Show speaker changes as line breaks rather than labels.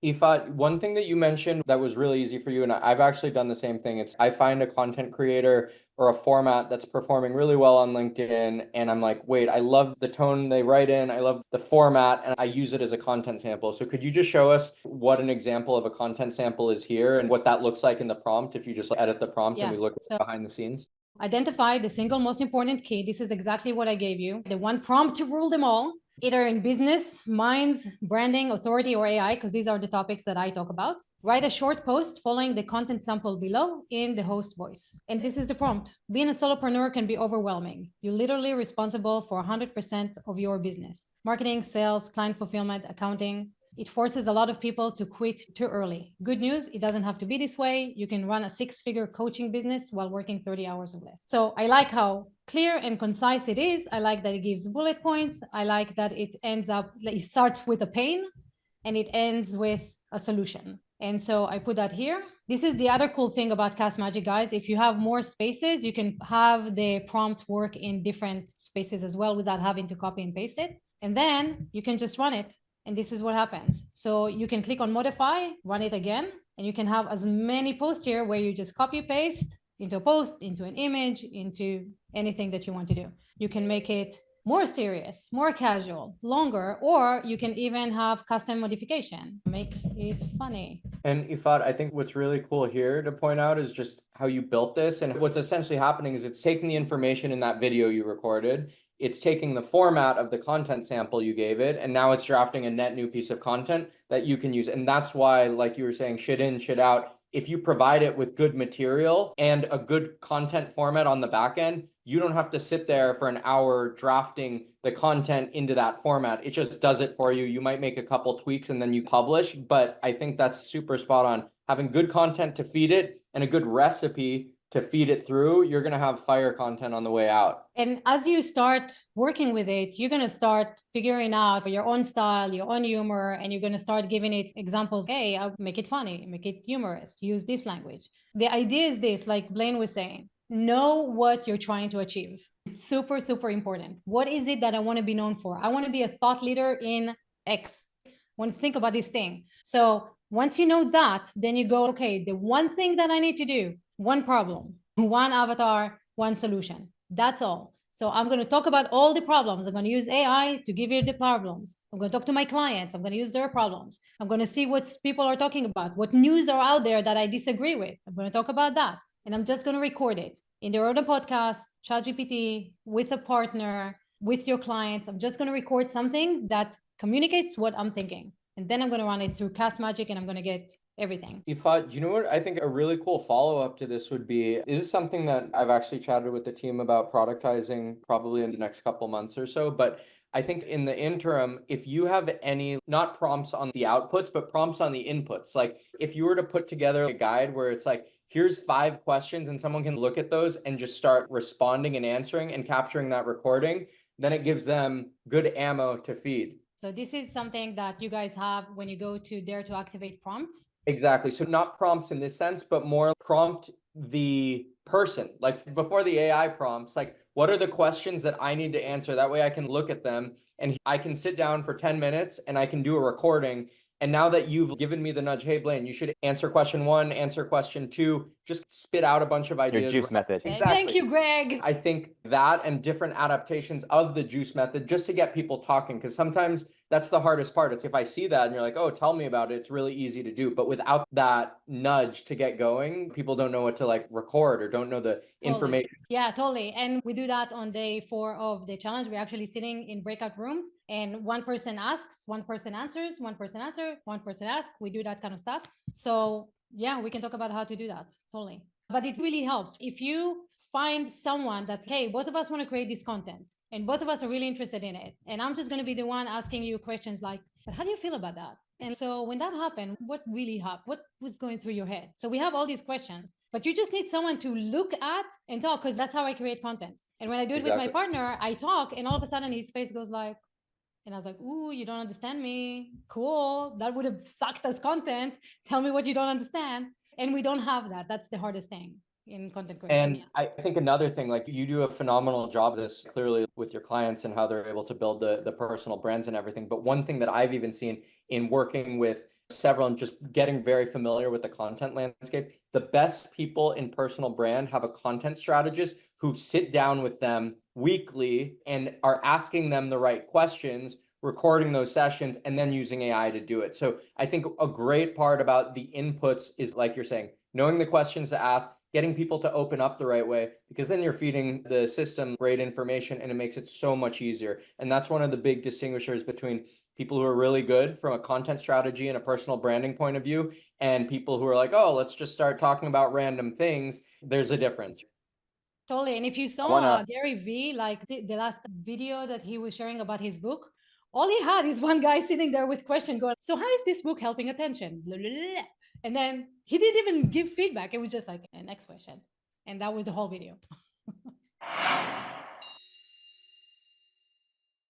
Ifat, one thing that you mentioned that was really easy for you, and I've actually done the same thing. It's I find a content creator or a format that's performing really well on LinkedIn, and I'm like, wait, I love the tone they write in, I love the format, and I use it as a content sample. So could you just show us what an example of a content sample is here and what that looks like in the prompt if you just edit the prompt and
Yeah.
we look
So
behind the scenes?
identify the single most important key. This is exactly what I gave you. The one prompt to rule them all, either in business, minds, branding, authority, or AI, because these are the topics that I talk about. Write a short post following the content sample below in the host voice. And this is the prompt. Being a solopreneur can be overwhelming. You're literally responsible for 100% of your business. Marketing, sales, client fulfillment, accounting. It forces a lot of people to quit too early. Good news, it doesn't have to be this way. You can run a six-figure coaching business while working 30 hours or less. So I like how clear and concise it is. I like that it gives bullet points. I like that it starts with a pain and it ends with a solution. And so I put that here. This is the other cool thing about Cast Magic, guys. If you have more spaces, you can have the prompt work in different spaces as well without having to copy and paste it. And then you can just run it. And this is what happens. So you can click on modify, run it again, and you can have as many posts here where you just copy paste into a post, into an image, into anything that you want to do. You can make it more serious, more casual, longer, or you can even have custom modification, make it funny.
And Ifat, I think what's really cool here to point out is just how you built this. And what's essentially happening is it's taking the information in that video you recorded, it's taking the format of the content sample you gave it, and now it's drafting a net new piece of content that you can use. And that's why, like you were saying, shit in, shit out. If you provide it with good material and a good content format on the back end, you don't have to sit there for an hour drafting the content into that format. It just does it for you. You might make a couple tweaks and then you publish, but I think that's super spot on. Having good content to feed it and a good recipe to feed it through, you're going to have fire content on the way out.
And as you start working with it, you're going to start figuring out your own style, your own humor, and you're going to start giving it examples. Hey, I'll make it funny, make it humorous, use this language. The idea is this, like Blaine was saying, know what you're trying to achieve. It's super, super important. What is it that I want to be known for? I want to be a thought leader in X. I want to think about this thing. So once you know that, then you go, okay, the one thing that I need to do, one problem, one avatar, one solution. That's all. So I'm going to talk about all the problems. I'm going to use AI to give you the problems. I'm going to talk to my clients. I'm going to use their problems. I'm going to see what people are talking about, what news are out there that I disagree with. I'm going to talk about that. And I'm just going to record it in their own podcast, ChatGPT, with a partner, with your clients. I'm just going to record something that communicates what I'm thinking. And then I'm going to run it through Cast Magic and I'm going to get everything.
Ifat, do you know what I think a really cool follow-up to this would be? Is something that I've actually chatted with the team about productizing probably in the next couple months or so. But I think in the interim, if you have any, not prompts on the outputs, but prompts on the inputs, like if you were to put together a guide where it's like, here's 5 questions and someone can look at those and just start responding and answering and capturing that recording, then it gives them good ammo to feed.
So this is something that you guys have when you go to Dare to Activate prompts.
Exactly. So not prompts in this sense, but more prompt the person, like before the AI prompts, like what are the questions that I need to answer? That way I can look at them and I can sit down for 10 minutes and I can do a recording. And now that you've given me the nudge, hey, Blaine, you should answer question 1, answer question 2, just spit out a bunch of ideas.
Your juice method.
Exactly.
Thank you, Greg.
I think that and different adaptations of the juice method just to get people talking, because sometimes that's the hardest part. It's if I see that and you're like, oh, tell me about it, it's really easy to do. But without that nudge to get going, people don't know what to like record or don't know the information.
Yeah, totally. And we do that on day 4 of the challenge. We're actually sitting in breakout rooms and one person asks, one person answers, one person answers, one person asks. We do that kind of stuff. So yeah, we can talk about how to do that. Totally. But it really helps. If you find someone that's, hey, both of us want to create this content and both of us are really interested in it. And I'm just going to be the one asking you questions like, but how do you feel about that? And so when that happened, what really happened? What was going through your head? So we have all these questions, but you just need someone to look at and talk, because that's how I create content. And when I do it with my partner, I talk and all of a sudden his face goes like, and I was like, ooh, you don't understand me. Cool. That would have sucked as content. Tell me what you don't understand. And we don't have that. That's the hardest thing in content creation.
And I think another thing, like you do a phenomenal job this clearly with your clients and how they're able to build the personal brands and everything. But one thing that I've even seen in working with several and just getting very familiar with the content landscape. The best people in personal brand have a content strategist who sit down with them weekly and are asking them the right questions, recording those sessions, and then using AI to do it. So I think a great part about the inputs is, like you're saying, knowing the questions to ask, getting people to open up the right way, because then you're feeding the system great information and it makes it so much easier. And that's one of the big distinguishers between people who are really good from a content strategy and a personal branding point of view and people who are like, oh, let's just start talking about random things. There's a difference.
Totally. And if you
I
saw
wanna
Gary Vee, like the last video that he was sharing about his book, all he had is one guy sitting there with question going, so how is this book helping attention? Blah, blah, blah. And then he didn't even give feedback. It was just like, next question. And that was the whole video.